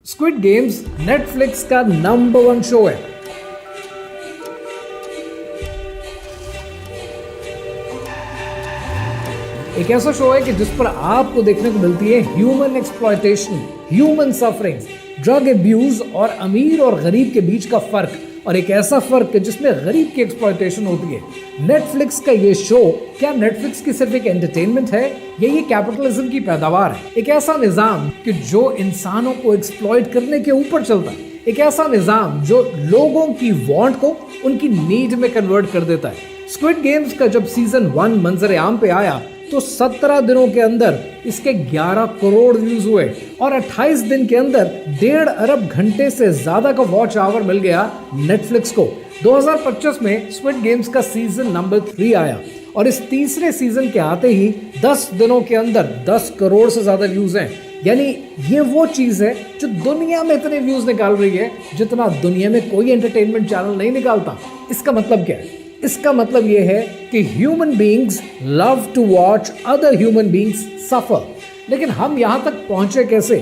Squid games Netflix का number 1 show है। एक ऐसा शो है कि जिस पर आपको देखने को मिलती है human exploitation, human sufferings, drug abuse और अमीर और गरीब के बीच का फर्क, और एक ऐसा फर्क जिसमें गरीब की एक्सप्लॉयटेशन होती है। नेटफ्लिक्स का ये शो क्या नेटफ्लिक्स की सिर्फ एक एंटरटेनमेंट है या ये कैपिटलिज्म की पैदावार है? एक ऐसा निजाम कि जो इंसानों को एक्सप्लॉयट करने के ऊपर चलता है, एक ऐसा निजाम जो लोगों की वांट को उनकी नीड में कन्वर्ट कर देता है। स्क्विड गेम्स का जब सीजन 1 मंजर आम पे आया तो 17 दिनों के अंदर इसके 11 करोड़ व्यूज हुए और 28 दिन के अंदर 1.5 अरब घंटे से ज्यादा का वॉच आवर मिल गया नेटफ्लिक्स को। 2025 में स्क्विड गेम्स का सीजन नंबर 3 आया और इस तीसरे सीजन के आते ही 10 दिनों के अंदर 10 करोड़ से ज्यादा व्यूज हैं। यानी ये वो चीज है जो दुनिया में इतने व्यूज निकाल रही है जितना दुनिया में कोई एंटरटेनमेंट चैनल नहीं निकालता। इसका मतलब क्या है? इसका मतलब यह है कि human beings love to watch other human beings suffer. लेकिन हम यहां तक पहुंचे कैसे?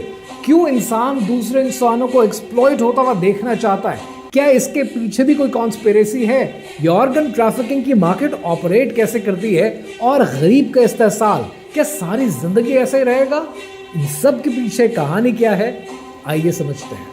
क्यों इंसान दूसरे इंसानों को एक्सप्लॉइट होता हुआ देखना चाहता है? क्या इसके पीछे भी कोई कॉन्स्पिरेसी है? ये ऑर्गन ट्रैफिकिंग की मार्केट ऑपरेट कैसे करती है? और गरीब का इस्तेसाल क्या सारी जिंदगी ऐसे ही रहेगा? इन सब के पीछे कहानी क्या है, आइए समझते हैं।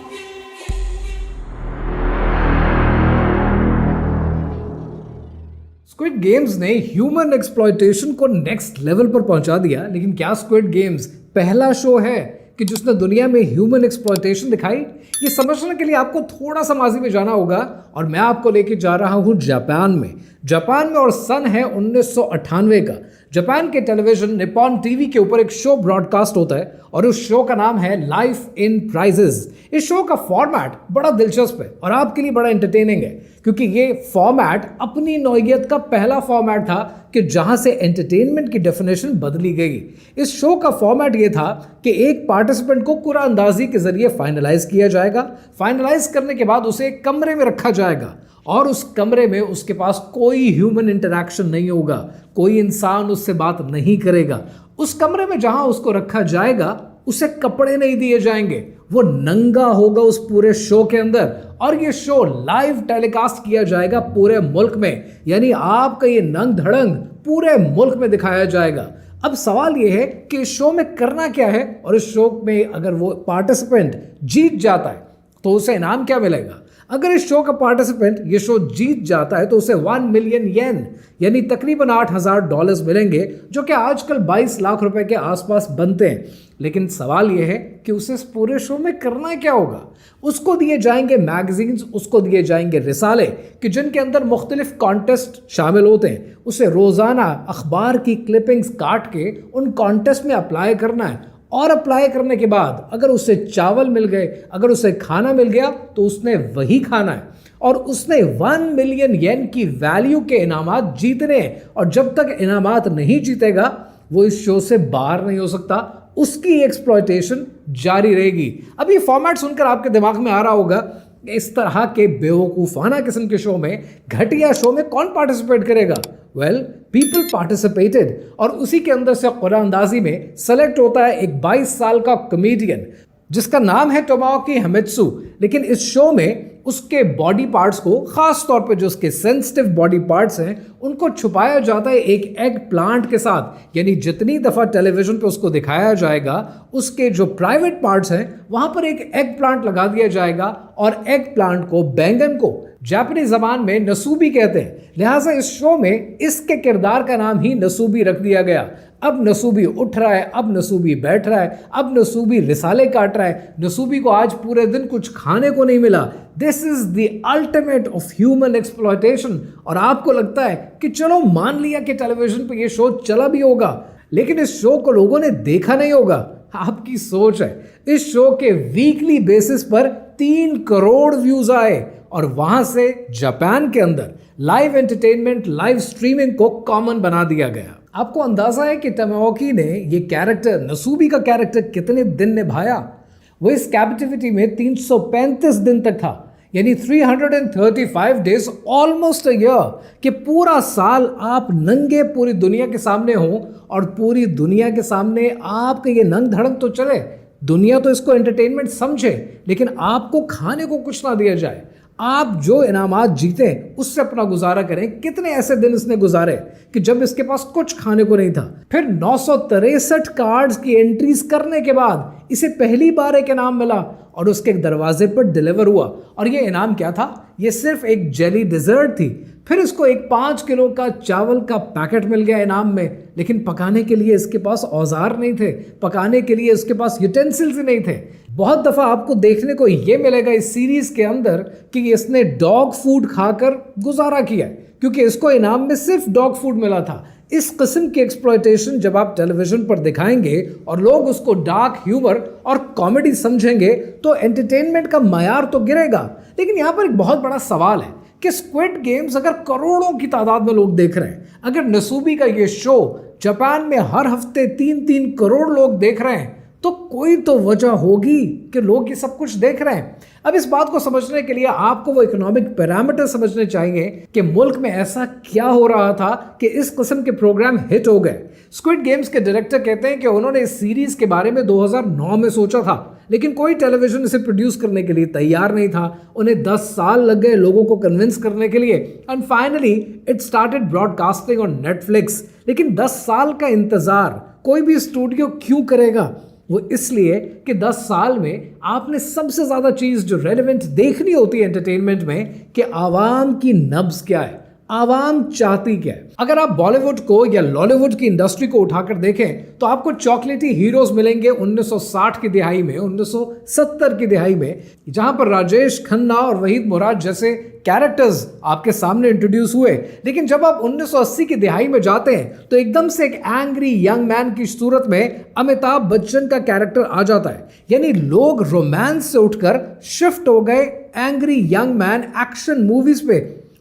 स्क्विड गेम्स ने ह्यूमन एक्सप्लॉयटेशन को नेक्स्ट लेवल पर पहुंचा दिया। लेकिन क्या स्क्विड गेम्स पहला शो है कि जिसने दुनिया में ह्यूमन एक्सप्लॉयटेशन दिखाई? ये समझने के लिए आपको थोड़ा सा माजी में जाना होगा और मैं आपको लेके जा रहा हूं जापान में और सन है 1998 का। जापान के टेलीविजन निप्पॉन टीवी के ऊपर एक शो ब्रॉडकास्ट होता है और उस शो का नाम है लाइफ इन प्राइजेस। इस शो का फॉर्मेट बड़ा दिलचस्प है और आपके लिए बड़ा एंटरटेनिंग है क्योंकि ये फॉर्मेट अपनी नौइयत का पहला फॉर्मेट था कि जहां से एंटरटेनमेंट की डेफिनेशन बदली गई। इस शो का फॉर्मेट ये था कि एक पार्टिसिपेंट को कुरानंदाजी के जरिए फाइनलाइज किया जाएगा। फाइनलाइज करने के बाद उसे एक कमरे में रखा जाएगा और उस कमरे में उसके पास कोई ह्यूमन इंटरैक्शन नहीं होगा, कोई इंसान उससे बात नहीं करेगा। उस कमरे में जहां उसको रखा जाएगा उसे कपड़े नहीं दिए जाएंगे, वो नंगा होगा उस पूरे शो के अंदर और ये शो लाइव टेलीकास्ट किया जाएगा पूरे मुल्क में। यानी आपका ये नंग धड़ंग पूरे मुल्क में दिखाया जाएगा। अब सवाल ये है कि इस शो में करना क्या है और इस शो में अगर वो पार्टिसिपेंट जीत जाता है तो उसे इनाम क्या मिलेगा? अगर इस शो का पार्टिसिपेंट ये शो जीत जाता है तो उसे 1 मिलियन येन यानी तकरीबन $8,000 मिलेंगे, जो कि आजकल 22 लाख रुपए के आसपास बनते हैं। लेकिन सवाल यह है कि उसे इस पूरे शो में करना क्या होगा? उसको दिए जाएंगे मैगजीन्स, उसको दिए जाएंगे रिसाले कि जिनके अंदर मुख्तलिफ कॉन्टेस्ट शामिल होते हैं। उसे रोजाना अखबार की क्लिपिंग्स काट के उन कॉन्टेस्ट में अप्लाई करना है और अप्लाई करने के बाद अगर उसे चावल मिल गए, अगर उसे खाना मिल गया तो उसने वही खाना है और उसने 1 मिलियन येन की वैल्यू के इनामात जीतने हैं और जब तक इनामात नहीं जीतेगा वो इस शो से बाहर नहीं हो सकता। उसकी एक्सप्लॉयटेशन जारी रहेगी। अब ये फॉर्मेट सुनकर आपके दिमाग में आ रहा होगा इस तरह के बेवकूफाना किस्म के शो में, घटिया शो में कौन पार्टिसिपेट करेगा? वेल, पीपल पार्टिसिपेटेड और उसी के अंदर से कुरानंदाजी में सेलेक्ट होता है एक 22 साल का कॉमेडियन जिसका नाम है टोमोकी हिमित्सु। लेकिन इस शो में उसके बॉडी पार्ट्स को, खास तौर पे जो उसके सेंसिटिव बॉडी पार्ट्स हैं, उनको छुपाया जाता है एक एग प्लांट के साथ। यानी जितनी दफा टेलीविजन पे उसको दिखाया जाएगा उसके जो प्राइवेट पार्ट्स हैं वहां पर एक एग प्लांट लगा दिया जाएगा और एग प्लांट को, बैंगन को जापानी जबान में नसूबी कहते हैं। लिहाजा इस शो में इसके किरदार का नाम ही नसूबी रख दिया गया। अब नसूबी उठ रहा है, अब नसूबी बैठ रहा है, अब नसूबी रिसाले काट रहा है। नसूबी को आज पूरे दिन कुछ खाने को नहीं मिला। This is the ultimate of human exploitation. और आपको लगता है कि चलो मान लिया कि टेलीविजन पे ये शो चला भी होगा, लेकिन इस शो को लोगों ने देखा नहीं होगा। आपकी सोच है। इस शो के वीकली बेसिस पर 3 करोड़ व्यूज आए और वहां से जापान के अंदर लाइव एंटरटेनमेंट, लाइव स्ट्रीमिंग को कॉमन बना दिया गया। आपको अंदाजा है कि टोमोकी ने ये कैरेक्टर, नसूबी का कैरेक्टर, कितने दिन निभाया? वो इस कैप्टिविटी में 335 दिन तक था, यानी 335 डेज, ऑलमोस्ट अ ईयर, कि पूरा साल आप नंगे पूरी दुनिया के सामने हो और पूरी दुनिया के सामने आपका ये नंग धड़ंग तो चले, दुनिया तो इसको एंटरटेनमेंट समझे, लेकिन आपको खाने को कुछ ना दिया जाए, आप जो इनामात जीते उससे अपना गुजारा करें। कितने ऐसे दिन इसने गुजारे कि जब इसके पास कुछ खाने को नहीं था, फिर 963 कार्ड्स की एंट्रीज करने के बाद इसे पहली बार एक इनाम मिला और उसके दरवाजे पर डिलीवर हुआ। और ये इनाम क्या था? ये सिर्फ एक जेली डिजर्ट थी। फिर इसको एक 5 किलो का चावल का पैकेट मिल गया इनाम में, लेकिन पकाने के लिए इसके पास औजार नहीं थे, पकाने के लिए इसके पास यूटेंसिल्स ही नहीं थे। बहुत दफ़ा आपको देखने को ये मिलेगा इस सीरीज के अंदर कि इसने डॉग फूड खाकर गुजारा किया है, क्योंकि इसको इनाम में सिर्फ डॉग फूड मिला था। इस किस्म की एक्सप्लॉयटेशन जब आप टेलीविजन पर दिखाएंगे और लोग उसको डार्क ह्यूमर और कॉमेडी समझेंगे तो एंटरटेनमेंट का मयार तो गिरेगा। लेकिन यहाँ पर एक बहुत बड़ा सवाल है कि स्क्विड गेम्स अगर करोड़ों की तादाद में लोग देख रहे हैं, अगर नसूबी का ये शो जापान में हर हफ्ते 3-3 करोड़ लोग देख रहे हैं, तो कोई तो वजह होगी कि लोग ये सब कुछ देख रहे हैं। अब इस बात को समझने के लिए आपको वो इकोनॉमिक पैरामीटर समझने चाहिए कि मुल्क में ऐसा क्या हो रहा था कि इस किस्म के प्रोग्राम हिट हो गए। स्क्विड गेम्स के डायरेक्टर कहते हैं कि उन्होंने इस सीरीज के बारे में 2009 में सोचा था, लेकिन कोई टेलीविजन इसे प्रोड्यूस करने के लिए तैयार नहीं था। उन्हें 10 साल लग गए लोगों को कन्विंस करने के लिए, and finally it started broadcasting on Netflix. लेकिन 10 साल का इंतजार कोई भी स्टूडियो क्यों करेगा? वो इसलिए कि 10 साल में आपने सबसे ज़्यादा चीज़ जो रेलेवेंट देखनी होती है एंटरटेनमेंट में, कि आवाम की नब्ज़ क्या है, आवाम चाहती क्या है। अगर आप बॉलीवुड को या लॉलीवुड की इंडस्ट्री को उठाकर देखें तो आपको चॉकलेटी हीरोज मिलेंगे 1960 की दिहाई में, 1970 की दिहाई में, जहां पर राजेश खन्ना और वहीद मुराद जैसे कैरेक्टर्स आपके सामने इंट्रोड्यूस हुए। लेकिन जब आप 1980 की दिहाई में जाते हैं तो एकदम से एक एंग्री यंग मैन की सूरत में अमिताभ बच्चन का कैरेक्टर आ जाता है। यानी लोग रोमांस से उठकर शिफ्ट हो गए angry young man action movies पे।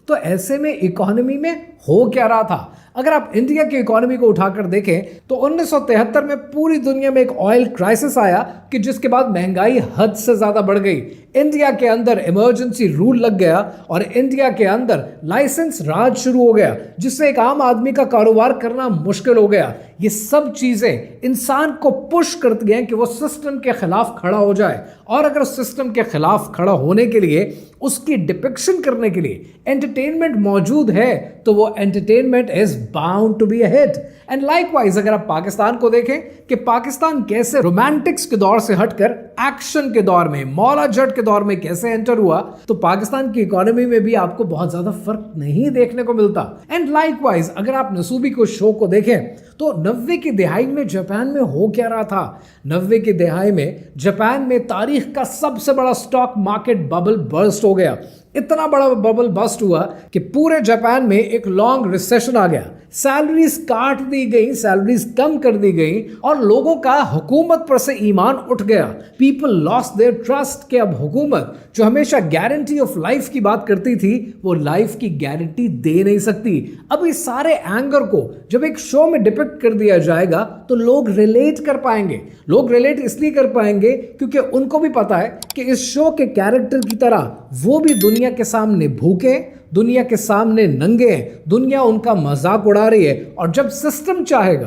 तो ऐसे में इकोनॉमी में हो क्या रहा था? अगर आप इंडिया की इकोनॉमी को उठाकर देखें तो 1973 में पूरी दुनिया में एक ऑयल क्राइसिस आया कि जिसके बाद महंगाई हद से ज्यादा बढ़ गई। इंडिया के अंदर इमरजेंसी रूल लग गया और इंडिया के अंदर लाइसेंस राज शुरू हो गया, जिससे एक आम आदमी का कारोबार करना मुश्किल हो गया। ये सब चीजें इंसान को पुश करती हैं कि वो सिस्टम के खिलाफ खड़ा हो जाए, और अगर सिस्टम के खिलाफ खड़ा होने के लिए उसकी डिपिक्शन करने के लिए एंटरटेनमेंट मौजूद है तो वो entertainment is bound to be a hit. And likewise अगर आप पाकिस्तान को देखें कि पाकिस्तान कैसे रोमांटिक्स के दौर से हटकर एक्शन के दौर में, मौला जट के दौर में कैसे एंटर हुआ, तो पाकिस्तान की इकोनॉमी में भी आपको बहुत ज्यादा फर्क नहीं देखने को मिलता। एंड लाइकवाइज अगर आप नसूबी को शो को देखें तो 90 की दिहाई में जापान में हो क्या रहा था? 90 की दिहाई में जापान में तारीख का सबसे बड़ा स्टॉक मार्केट बबल बर्स्ट हो गया। इतना बड़ा बबल बस्ट हुआ कि पूरे जापान में एक लॉन्ग रिसेशन आ गया। सैलरीज काट दी गई, सैलरीज कम कर दी गई और लोगों का हुकूमत पर से ईमान उठ गया। पीपल लॉस्ट देयर ट्रस्ट कि अब हुकूमत जो हमेशा गारंटी ऑफ लाइफ की बात करती थी वो लाइफ की गारंटी दे नहीं सकती। अब इस सारे एंगर को जब एक शो में डिपिक्ट कर दिया जाएगा तो लोग रिलेट कर पाएंगे। लोग रिलेट इसलिए कर पाएंगे क्योंकि उनको भी पता है कि इस शो के कैरेक्टर की तरह वो भी दुनिया के सामने भूखे, दुनिया के सामने नंगे हैं, दुनिया उनका मजाक उड़ा रही है। और जब सिस्टम चाहेगा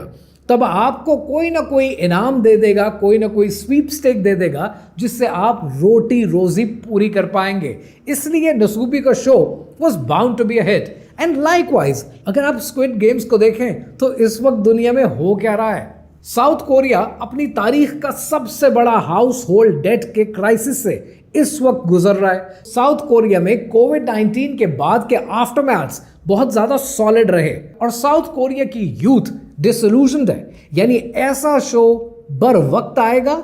तब आपको कोई ना कोई इनाम दे देगा, कोई ना कोई स्वीपस्टेक दे देगा जिससे आप रोटी रोजी पूरी कर पाएंगे। इसलिए नसूबी का show was bound to be a hit. And likewise अगर आप स्क्विड गेम्स को देखें तो इस वक्त दुनिया में हो क्या रहा है? साउथ कोरिया अपनी तारीख का सबसे बड़ा हाउस होल्ड डेट के क्राइसिस से इस वक्त गुजर रहा है। साउथ कोरिया में कोविड-19 के बाद के आफ्टरमैथ्स बहुत ज्यादा सॉलिड रहे और साउथ कोरिया की यूथ डिसइल्यूजन्ड है। यानी ऐसा शो बर वक्त आएगा,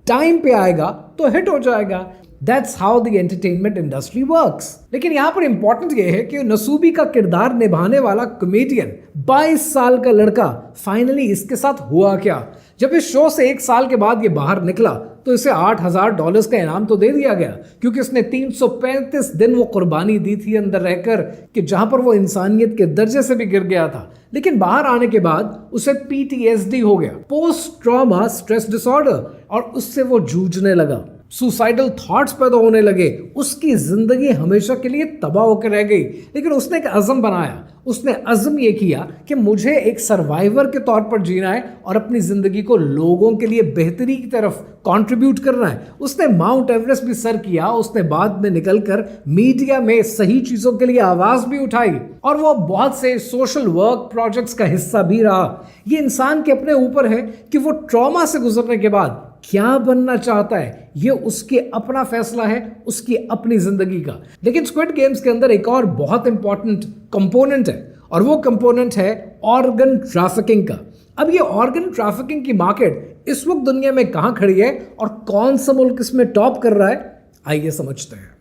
टाइम पे आएगा तो हिट हो जाएगा। That's how the entertainment industry works. लेकिन यहाँ पर इंपॉर्टेंट ये है कि नसूबी का किरदार निभाने वाला कॉमेडियन 22 साल का लड़का फाइनली इसके साथ हुआ क्या? जब इस शो से 1 साल के बाद ये बाहर निकला तो इसे $8,000 का इनाम तो दे दिया गया, क्योंकि उसने 335 दिन वो कुर्बानी दी थी अंदर रहकर कि जहां पर वो इंसानियत के दर्जे से भी गिर गया था। लेकिन बाहर आने के बाद उसे PTSD हो गया, पोस्ट ट्रॉमा स्ट्रेस डिसऑर्डर, और उससे वो जूझने लगा। सुसाइडल थॉट्स पैदा होने लगे, उसकी जिंदगी हमेशा के लिए तबाह होकर रह गई। लेकिन उसने एक अज़म बनाया, उसने अज़म ये किया कि मुझे एक सर्वाइवर के तौर पर जीना है और अपनी ज़िंदगी को लोगों के लिए बेहतरी की तरफ कंट्रीब्यूट करना है। उसने माउंट एवरेस्ट भी सर किया, उसने बाद में निकलकर मीडिया में सही चीज़ों के लिए आवाज़ भी उठाई और वो बहुत से सोशल वर्क प्रोजेक्ट्स का हिस्सा भी रहा। ये इंसान के अपने ऊपर है कि वो ट्रॉमा से गुजरने के बाद क्या बनना चाहता है, ये उसके अपना फैसला है, उसकी अपनी जिंदगी का। लेकिन स्क्विड गेम्स के अंदर एक और बहुत इंपॉर्टेंट कंपोनेंट है और वो कंपोनेंट है ऑर्गन ट्रैफिकिंग का। अब ये ऑर्गन ट्रैफिकिंग की मार्केट इस वक्त दुनिया में कहां खड़ी है और कौन सा मुल्क इसमें टॉप कर रहा है, आइए समझते हैं।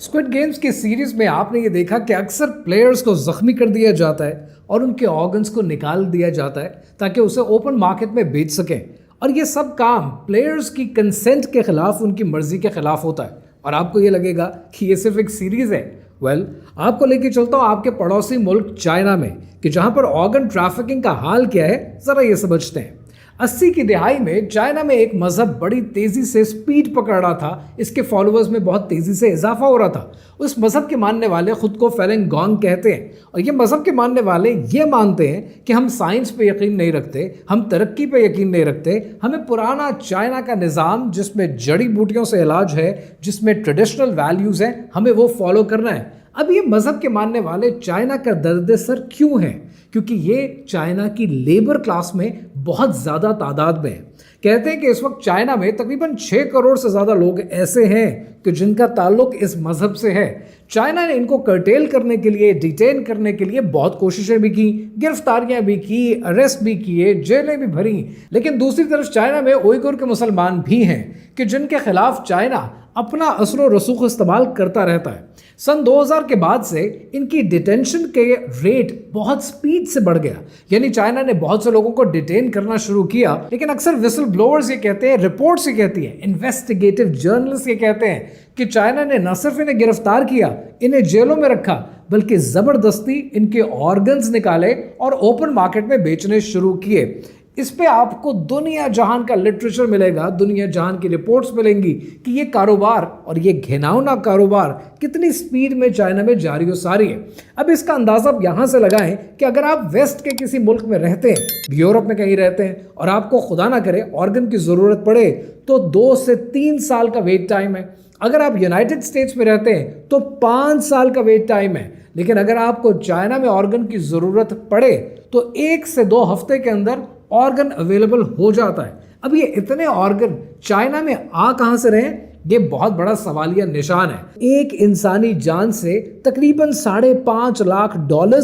स्क्विड गेम्स की सीरीज में आपने ये देखा कि अक्सर प्लेयर्स को जख्मी कर दिया जाता है और उनके ऑर्गन्स को निकाल दिया जाता है ताकि उसे ओपन मार्केट में बेच सकें। और ये सब काम प्लेयर्स की कंसेंट के खिलाफ, उनकी मर्जी के खिलाफ होता है। और आपको ये लगेगा कि ये सिर्फ एक सीरीज है। आपको लेके चलता हूँ आपके पड़ोसी मुल्क चाइना में कि जहां पर ऑर्गन ट्रैफिकिंग का हाल क्या है, जरा ये समझते हैं। 80 की दिहाई में चाइना में एक मजहब बड़ी तेजी से स्पीड पकड़ रहा था, इसके फॉलोअर्स में बहुत तेजी से इजाफा हो रहा था। उस मजहब के मानने वाले खुद को फेलिंग गॉन्ग कहते हैं और ये मजहब के मानने वाले ये मानते हैं कि हम साइंस पे यकीन नहीं रखते, हम तरक्की पे यकीन नहीं रखते, हमें पुराना चाइना का निज़ाम जिसमें जड़ी बूटियों से इलाज है, जिसमें ट्रेडिशनल वैल्यूज़ हैं, हमें वो फॉलो करना है। अब ये मजहब के मानने वाले चाइना का दर्द सर क्यों है? क्योंकि ये चाइना की लेबर क्लास में बहुत ज़्यादा तादाद में है। कहते हैं कि इस वक्त चाइना में तकरीबन 6 करोड़ से ज़्यादा लोग ऐसे हैं कि जिनका ताल्लुक इस मज़हब से है। चाइना ने इनको कर्टेल करने के लिए, डिटेन करने के लिए बहुत कोशिशें भी की, गिरफ्तारियां भी की, अरेस्ट भी किए, जेलें भी भरी। लेकिन दूसरी तरफ चाइना में उइगुर के मुसलमान भी हैं कि जिनके खिलाफ चाइना अपना असर व रसूख इस्तेमाल करता रहता है। सन 2000 के बाद से इनकी डिटेंशन के रेट बहुत स्पीड से बढ़ गया, यानी चाइना ने बहुत से लोगों को डिटेन करना शुरू किया। लेकिन अक्सर विसल ब्लोअर्स ये कहते हैं, रिपोर्ट्स ये कहती हैं, इन्वेस्टिगेटिव जर्नलिस्ट ये कहते हैं कि चाइना ने न सिर्फ इन्हें गिरफ्तार किया, इन्हें जेलों में रखा, बल्कि जबरदस्ती इनके ऑर्गन्स निकाले और ओपन मार्केट में बेचने शुरू किए। इस पे आपको दुनिया जहान का लिटरेचर मिलेगा, दुनिया जहान की रिपोर्ट्स मिलेंगी कि ये कारोबार और ये घिनौना कारोबार कितनी स्पीड में चाइना में जारी व सारी है। अब इसका अंदाज़ा आप यहाँ से लगाएं कि अगर आप वेस्ट के किसी मुल्क में रहते हैं, यूरोप में कहीं रहते हैं और आपको खुदा ना करे ऑर्गन की ज़रूरत पड़े तो 2 से 3 साल का वेट टाइम है। अगर आप यूनाइटेड स्टेट्स में रहते हैं तो 5 साल का वेट टाइम है। लेकिन अगर आपको चाइना में ऑर्गन की ज़रूरत पड़े तो 1 से 2 हफ्ते के अंदर ऑर्गन अवेलेबल हो जाता है। अब ये इतने ऑर्गन चाइना में आ कहां से रहे, ये बहुत बड़ा सवालिया निशान है। एक इंसानी जान से तकरीबन $5.5 लाख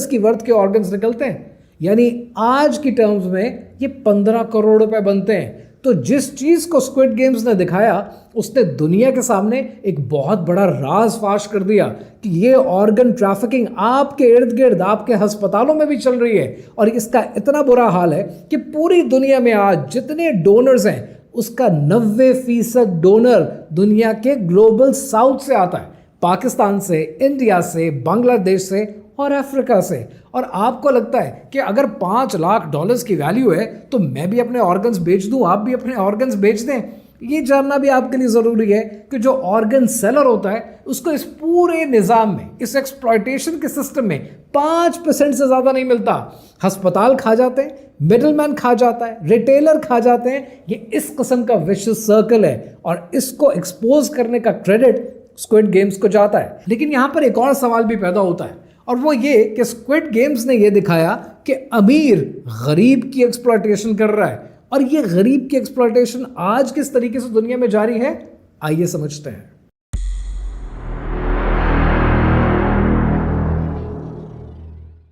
की वर्थ के ऑर्गन्स निकलते हैं, यानी आज की टर्म्स में ये 15 करोड़ रुपए बनते हैं। तो जिस चीज को स्क्विड गेम्स ने दिखाया उसने दुनिया के सामने एक बहुत बड़ा राज फाश कर दिया कि ये ऑर्गन ट्रैफिकिंग आपके इर्द गिर्द, आपके अस्पतालों में भी चल रही है। और इसका इतना बुरा हाल है कि पूरी दुनिया में आज जितने डोनर्स हैं उसका 90% डोनर दुनिया के ग्लोबल साउथ से आता है, पाकिस्तान से, इंडिया से, बांग्लादेश से और अफ्रीका से। और आपको लगता है कि अगर $5 लाख की वैल्यू है तो मैं भी अपने ऑर्गन्स बेच दूं, आप भी अपने ऑर्गन्स बेच दें? ये जानना भी आपके लिए ज़रूरी है कि जो ऑर्गन सेलर होता है उसको इस पूरे निज़ाम में, इस एक्सप्लॉयटेशन के सिस्टम में 5% से ज़्यादा नहीं मिलता। अस्पताल खा जाते हैं, मिडलमैन खा जाता है, रिटेलर खा जाते हैं। ये इस किस्म का विशियस सर्कल है और इसको एक्सपोज करने का क्रेडिट स्क्विड गेम्स को जाता है। लेकिन यहाँ पर एक और सवाल भी पैदा होता है और वो ये कि स्क्विड गेम्स ने ये दिखाया कि अमीर गरीब की एक्सप्लॉयटेशन कर रहा है और ये गरीब की एक्सप्लॉयटेशन आज किस तरीके से दुनिया में जारी है, आइए समझते हैं।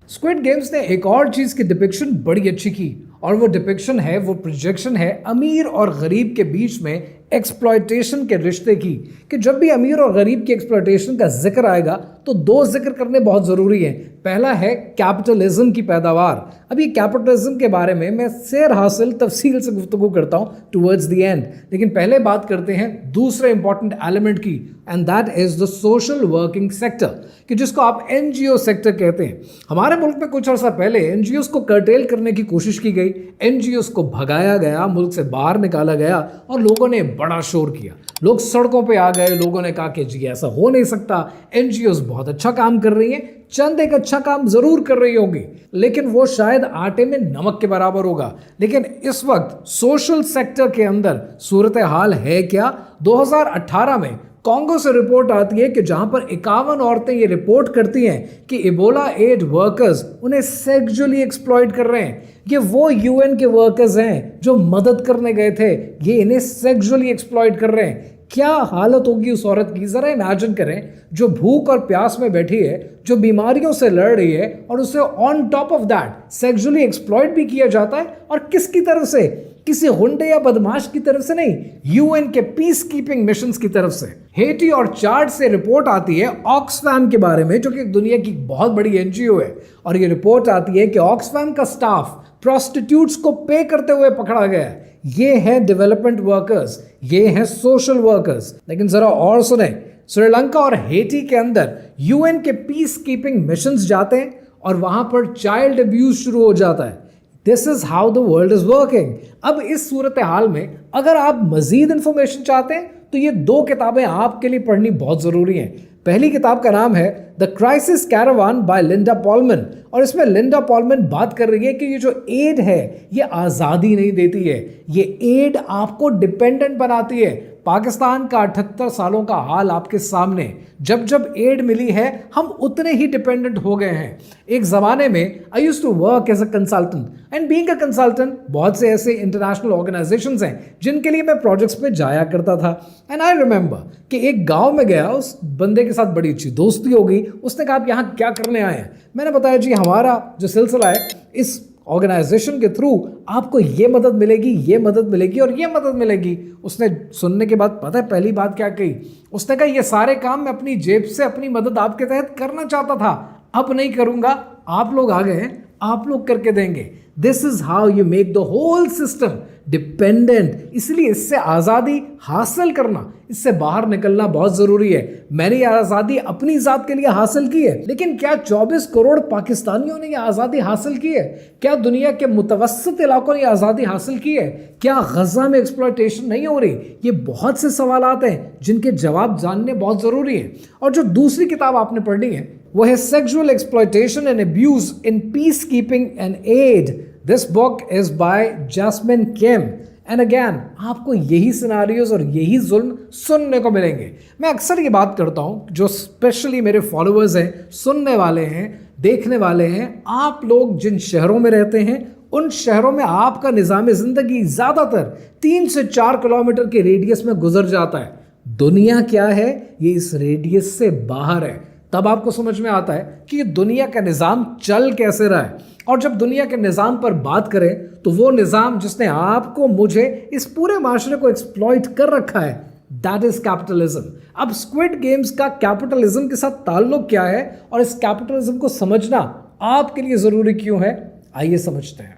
स्क्विड गेम्स ने एक और चीज की डिपिक्शन बड़ी अच्छी की और वो डिपिक्शन है, वो प्रोजेक्शन है अमीर और गरीब के बीच में एक्सप्लॉयटेशन के रिश्ते की कि जब भी अमीर और गरीब की एक्सप्लॉयटेशन का जिक्र आएगा तो दो जिक्र करने बहुत ज़रूरी हैं। पहला है कैपिटलिज्म की पैदावार। अब ये कैपिटलिज्म के बारे में मैं सैर हासिल तफसील से गुफ्तगू करता हूँ टुवर्ड्स द एंड, लेकिन पहले बात करते हैं दूसरे इंपॉर्टेंट एलिमेंट की, and that is the social working sector, कि जिसको आप एनजीओ सेक्टर कहते हैं। हमारे मुल्क में कुछ अर्सा पहले एनजीओस को कर्टेल करने की कोशिश की गई, एनजीओस को भगाया गया, मुल्क से बाहर निकाला गया और लोगों ने बड़ा शोर किया। लोग सड़कों पे आ गए, लोगों ने कहा कि जी ऐसा हो नहीं सकता, एनजीओस बहुत अच्छा काम कर रही हैं, चंद एक अच्छा काम जरूर कर रही होगी लेकिन वो शायद आटे में नमक के बराबर होगा। लेकिन इस वक्त सोशल सेक्टर के अंदर सूरत हाल है क्या? 2018 में कांगो से रिपोर्ट आती है कि जहां पर 51 औरतें ये रिपोर्ट करती हैं कि इबोला एड वर्कर्स उन्हें सेक्सुअली एक्सप्लॉइट कर रहे हैं। ये वो यूएन के वर्कर्स हैं जो मदद करने गए थे, ये इन्हें सेक्सुअली एक्सप्लॉइट कर रहे हैं। क्या हालत होगी उस औरत की, जरा इमेजिन करें, जो भूख और प्यास में बैठी है, जो बीमारियों से लड़ रही है और उसे on top of that sexually exploit भी किया जाता है। और किसकी तरफ से? किसी गुंडे या बदमाश की तरफ से नहीं, यूएन के पीस कीपिंग मिशंस की तरफ से। हेटी और चार्ट से रिपोर्ट आती है ऑक्सफैम के बारे में, जो कि दुनिया की बहुत बड़ी एनजीओ है, और ये रिपोर्ट आती है कि ऑक्सफैम का स्टाफ प्रोस्टिट्यूट्स को पे करते हुए पकड़ा गया है। ये है डेवलपमेंट वर्कर्स, ये हैं सोशल वर्कर्स। लेकिन जरा और सुने, श्रीलंका और हेटी के अंदर यूएन के पीस कीपिंग मिशंस जाते हैं और वहां पर चाइल्ड अब्यूज शुरू हो जाता है। This is how the world is working. अब इस सूरत हाल में अगर आप मजीद इंफॉर्मेशन चाहते हैं तो ये दो किताबें आपके लिए पढ़नी बहुत ज़रूरी हैं। पहली किताब का नाम है the crisis caravan by Linda Polman, और इसमें लिंडा पॉलमन बात कर रही है कि ये जो एड है ये आज़ादी नहीं देती है, ये एड आपको डिपेंडेंट बनाती है। पाकिस्तान का 78 सालों का हाल आपके सामने, जब जब एड मिली है हम उतने ही डिपेंडेंट हो गए हैं। एक ज़माने में I used to work as a consultant, and being a consultant बहुत से ऐसे इंटरनेशनल ऑर्गेनाइजेशंस हैं जिनके लिए मैं प्रोजेक्ट्स पे जाया करता था। एंड आई रिमेंबर कि एक गांव में गया, उस बंदे के साथ बड़ी अच्छी दोस्ती हो गई। उसने कहा आप यहाँ क्या करने आए हैं? मैंने बताया जी हमारा जो सिलसिला है, इस ऑर्गेनाइजेशन के थ्रू आपको ये मदद मिलेगी, ये मदद मिलेगी और ये मदद मिलेगी। उसने सुनने के बाद पता है पहली बात क्या कही? उसने कहा ये सारे काम मैं अपनी जेब से अपनी मदद आपके तहत करना चाहता था, अब नहीं करूंगा, आप लोग आ गए हैं, आप लोग करके देंगे। This is how you make the whole system dependent. इसलिए इससे आज़ादी हासिल करना, इससे बाहर निकलना बहुत ज़रूरी है। मैंने ये आज़ादी अपनी ज़ात के लिए हासिल की है, लेकिन क्या 24 करोड़ पाकिस्तानियों ने ये आज़ादी हासिल की है? क्या दुनिया के मुतवस्सित इलाकों ने आज़ादी हासिल की है? क्या गज़ा में एक्सप्लॉयटेशन नहीं हो रही? ये बहुत से सवालात हैं जिनके जवाब जानने बहुत ज़रूरी हैं। और जो दूसरी किताब आपने पढ़नी है वो है sexual exploitation and abuse in peace keeping and aid. This book is by Jasmine Kim. And again आपको यही सिनारियोज और यही जुल्म सुनने को मिलेंगे। मैं अक्सर ये बात करता हूँ, जो स्पेशली मेरे फॉलोअर्स हैं, सुनने वाले हैं, देखने वाले हैं, आप लोग जिन शहरों में रहते हैं उन शहरों में आपका निज़ाम ज़िंदगी ज़्यादातर 3 से 4 किलोमीटर के रेडियस में गुजर जाता है। दुनिया क्या है ये इस रेडियस से बाहर है। तब आपको समझ में आता है कि दुनिया का निज़ाम चल कैसे रहा है। और जब दुनिया के निज़ाम पर बात करें तो वो निज़ाम जिसने आपको, मुझे, इस पूरे माशरे को एक्सप्लॉइट कर रखा है, दैट इज कैपिटलिज्म। अब स्क्विड गेम्स का कैपिटलिज्म के साथ ताल्लुक क्या है और इस कैपिटलिज्म को समझना आपके लिए ज़रूरी क्यों है, आइए समझते हैं।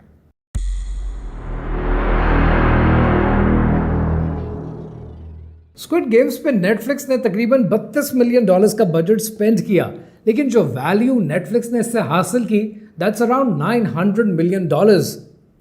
स्क्विड गेम्स पे नेटफ्लिक्स ने तकरीबन $32 मिलियन का बजट स्पेंड किया, लेकिन जो वैल्यू नेटफ्लिक्स ने इससे हासिल की दैट्स अराउंड $900 मिलियन,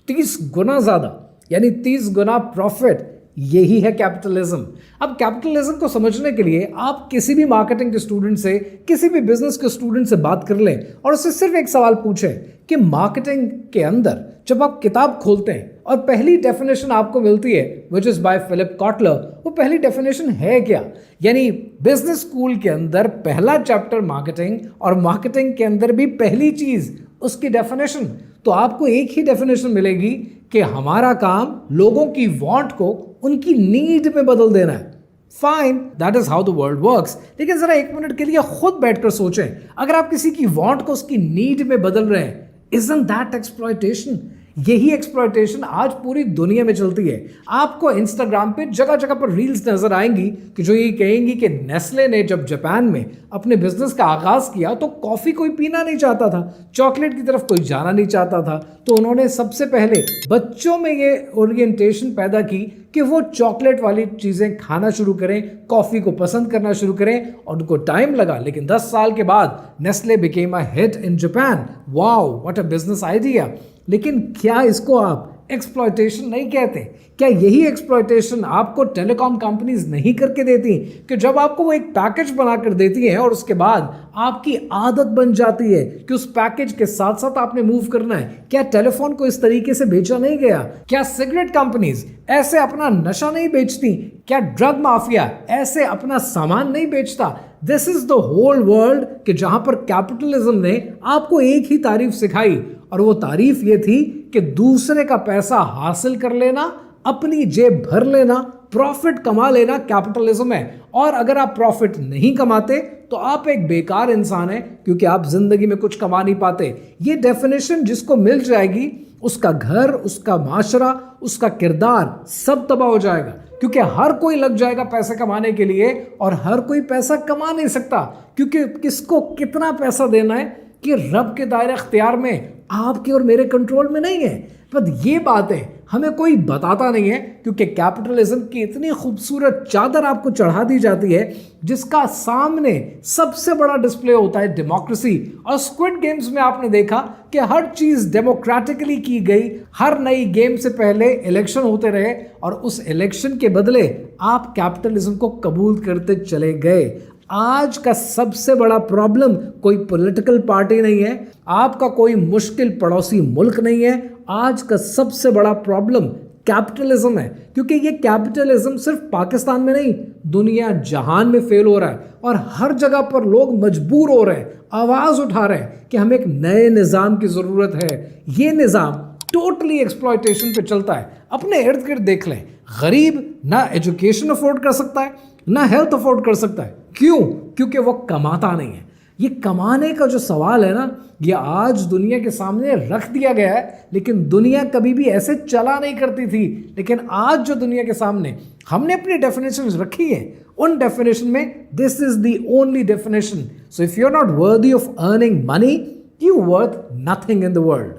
30 गुना ज़्यादा, यानी 30 गुना प्रॉफिट। यही है कैपिटलिज्म। अब कैपिटलिज्म को समझने के लिए आप किसी भी मार्केटिंग के स्टूडेंट से, किसी भी बिजनेस के स्टूडेंट से बात कर लें और उससे सिर्फ एक सवाल पूछें कि मार्केटिंग के अंदर जब आप किताब खोलते हैं और पहली डेफिनेशन आपको मिलती है which is by Philip Kotler, वो पहली डेफिनेशन है क्या? यानी बिजनेस स्कूल के अंदर पहला चैप्टर मार्केटिंग, और मार्केटिंग के अंदर भी पहली चीज़ उसकी डेफिनेशन। तो आपको एक ही डेफिनेशन मिलेगी कि हमारा काम लोगों की वांट को उनकी नीड में बदल देना है। Fine, that is how the world works. लेकिन जरा एक मिनट के लिए खुद बैठकर सोचें, अगर आप किसी की वांट को उसकी नीड में बदल रहे हैं, इजंट दैट एक्सप्लॉयटेशन? यही एक्सप्लॉयटेशन आज पूरी दुनिया में चलती है। आपको इंस्टाग्राम पे जगह जगह पर रील्स नजर आएंगी कि जो ये कहेंगी कि नेस्ले ने जब जापान में अपने बिजनेस का आगाज किया तो कॉफी कोई पीना नहीं चाहता था, चॉकलेट की तरफ कोई जाना नहीं चाहता था, तो उन्होंने सबसे पहले बच्चों में ये ओरिएंटेशन पैदा की कि वो चॉकलेट वाली चीजें खाना शुरू करें, कॉफी को पसंद करना शुरू करें। और उनको टाइम लगा, लेकिन 10 साल के बाद Nestle became a hit in Japan. Wow, what a business idea. लेकिन क्या इसको आप एक्सप्लॉयटेशन नहीं कहते? क्या यही एक्सप्लॉयटेशन आपको टेलीकॉम कंपनीज नहीं करके देती कि जब आपको वो एक पैकेज बनाकर देती है और उसके बाद आपकी आदत बन जाती है कि उस पैकेज के साथ साथ आपने मूव करना है? क्या टेलीफोन को इस तरीके से बेचा नहीं गया? क्या सिगरेट कंपनीज ऐसे अपना नशा नहीं बेचती? क्या ड्रग माफिया ऐसे अपना सामान नहीं बेचता? This is the whole world कि जहां पर कैपिटलिज्म ने आपको एक ही तारीफ सिखाई, और वो तारीफ ये थी कि दूसरे का पैसा हासिल कर लेना, अपनी जेब भर लेना, प्रॉफिट कमा लेना कैपिटलिज्म है। और अगर आप प्रॉफिट नहीं कमाते तो आप एक बेकार इंसान है, क्योंकि आप जिंदगी में कुछ कमा नहीं पाते। ये डेफिनेशन जिसको मिल जाएगी, उसका घर, उसका माशरा, उसका किरदार सब तबाह हो जाएगा, क्योंकि हर कोई लग जाएगा पैसे कमाने के लिए और हर कोई पैसा कमा नहीं सकता, क्योंकि किसको कितना पैसा देना है कि रब के दायरे अख्तियार में, आपके और मेरे कंट्रोल में नहीं है। पर ये बातें हमें कोई बताता नहीं है, क्योंकि कैपिटलिज्म की इतनी खूबसूरत चादर आपको चढ़ा दी जाती है जिसका सामने सबसे बड़ा डिस्प्ले होता है डेमोक्रेसी। और स्क्विड गेम्स में आपने देखा कि हर चीज डेमोक्रेटिकली की गई। हर नई गेम से पहले इलेक्शन होते रहे और उस इलेक्शन के बदले आप कैपिटलिज्म को कबूल करते चले गए। आज का सबसे बड़ा प्रॉब्लम कोई पॉलिटिकल पार्टी नहीं है, आपका कोई मुश्किल पड़ोसी मुल्क नहीं है। आज का सबसे बड़ा प्रॉब्लम कैपिटलिज्म है, क्योंकि ये कैपिटलिज्म सिर्फ पाकिस्तान में नहीं, दुनिया जहान में फेल हो रहा है। और हर जगह पर लोग मजबूर हो रहे हैं, आवाज उठा रहे हैं कि हमें एक नए निज़ाम की ज़रूरत है। ये निज़ाम टोटली एक्सप्लॉयटेशन पे चलता है। अपने इर्द गिर्द देख लें, गरीब ना एजुकेशन अफोर्ड कर सकता है, ना हेल्थ अफोर्ड कर सकता है। क्यों? क्योंकि वो कमाता नहीं है। ये कमाने का जो सवाल है ना, ये आज दुनिया के सामने रख दिया गया है, लेकिन दुनिया कभी भी ऐसे चला नहीं करती थी। लेकिन आज जो दुनिया के सामने हमने अपनी डेफिनेशन रखी है, उन डेफिनेशन में this is the only definition. So if you are not worthy of earning money, you worth nothing in the world.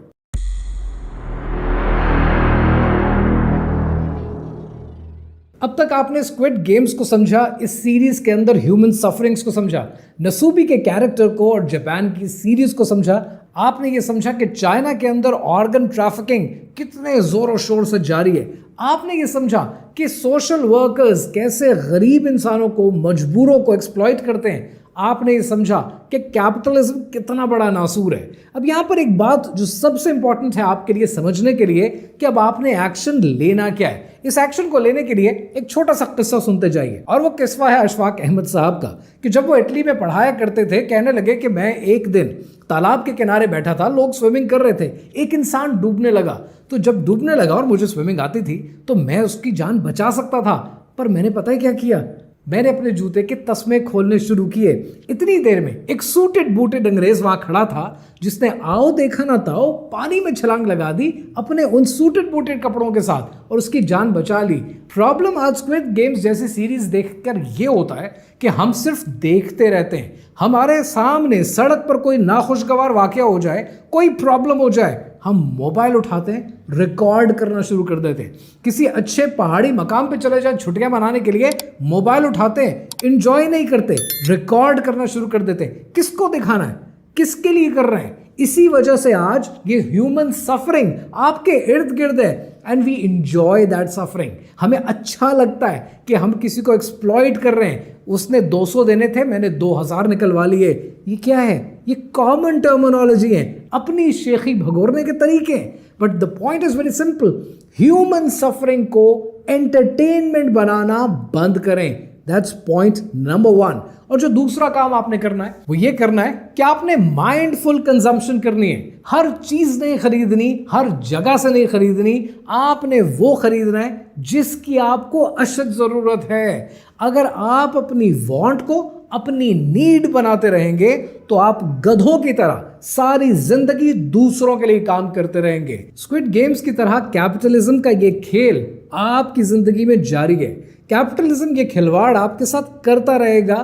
अब तक आपने स्क्विड गेम्स को समझा, इस सीरीज के अंदर ह्यूमन सफरिंग्स को समझा, नसूबी के कैरेक्टर को और जापान की सीरीज को समझा। आपने ये समझा कि चाइना के अंदर ऑर्गन ट्रैफिकिंग कितने जोरों शोर से जारी है। आपने ये समझा कि सोशल वर्कर्स कैसे गरीब इंसानों को, मजबूरों को एक्सप्लॉइट करते हैं। आपने ये समझा कि कैपिटलिज्म कितना बड़ा नासूर है। अब यहाँ पर एक बात जो सबसे इंपॉर्टेंट है आपके लिए समझने के लिए, कि अब आपने एक्शन लेना क्या है। इस एक्शन को लेने के लिए एक छोटा सा किस्सा सुनते जाइए, और वो किस्सा है अशफाक अहमद साहब का, कि जब वो इटली में पढ़ाया करते थे, कहने लगे कि मैं एक दिन तालाब के किनारे बैठा था, लोग स्विमिंग कर रहे थे, एक इंसान डूबने लगा। तो जब डूबने लगा और मुझे स्विमिंग आती थी तो मैं उसकी जान बचा सकता था, पर मैंने पता है क्या किया, मैंने अपने जूते के तस्मे खोलने शुरू किए। इतनी देर में एक सूटेड बूटेड अंग्रेज वहां खड़ा था, जिसने आओ देखा ना ताओ पानी में छलांग लगा दी अपने उन सूटेड बूटेड कपड़ों के साथ, और उसकी जान बचा ली। प्रॉब्लम आज स्क्विड गेम्स जैसी सीरीज देखकर ये होता है कि हम सिर्फ देखते रहते हैं। हमारे सामने सड़क पर कोई नाखुशगवार वाकया हो जाए, कोई प्रॉब्लम हो जाए, हम मोबाइल उठाते हैं, रिकॉर्ड करना शुरू कर देते हैं। किसी अच्छे पहाड़ी मकाम पे चले जाए छुट्टियां मनाने के लिए, मोबाइल उठाते हैं, एंजॉय नहीं करते, रिकॉर्ड करना शुरू कर देते हैं। किसको दिखाना है, किसके लिए कर रहे हैं? इसी वजह से आज ये ह्यूमन सफरिंग आपके इर्द गिर्द है, and we enjoy that suffering. हमें अच्छा लगता है कि हम किसी को एक्सप्लॉइट कर रहे हैं। उसने 200 देने थे, मैंने 2000 निकलवा लिए। ये क्या है? ये कॉमन टर्मिनोलॉजी है, अपनी शेखी भगोरने के तरीके। But the point is very simple, human suffering को एंटरटेनमेंट बनाना बंद करें। That's point number 1। और जो दूसरा काम आपने करना है वो ये करना है कि आपने माइंडफुल कंजम्पशन करनी है। हर चीज नहीं खरीदनी, हर जगह से नहीं खरीदनी, आपने वो खरीदना है जिसकी आपको अशद जरूरत है। अगर आप अपनी वांट को अपनी नीड बनाते रहेंगे तो आप गधों की तरह सारी जिंदगी दूसरों के लिए काम करते रहेंगे। स्क्विड गेम्स की तरह कैपिटलिज्म का ये खेल आपकी जिंदगी में जारी है। कैपिटलिज्म ये खिलवाड़ आपके साथ करता रहेगा।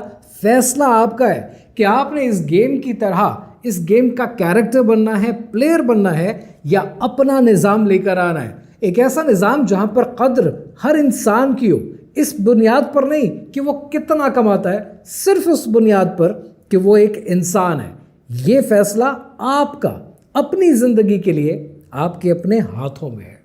फैसला आपका है कि आपने इस गेम की तरह इस गेम का कैरेक्टर बनना है, प्लेयर बनना है, या अपना निज़ाम लेकर आना है। एक ऐसा निज़ाम जहां पर कद्र हर इंसान की हो, इस बुनियाद पर नहीं कि वो कितना कमाता है, सिर्फ उस बुनियाद पर कि वो एक इंसान है। ये फैसला आपका अपनी जिंदगी के लिए आपके अपने हाथों में है।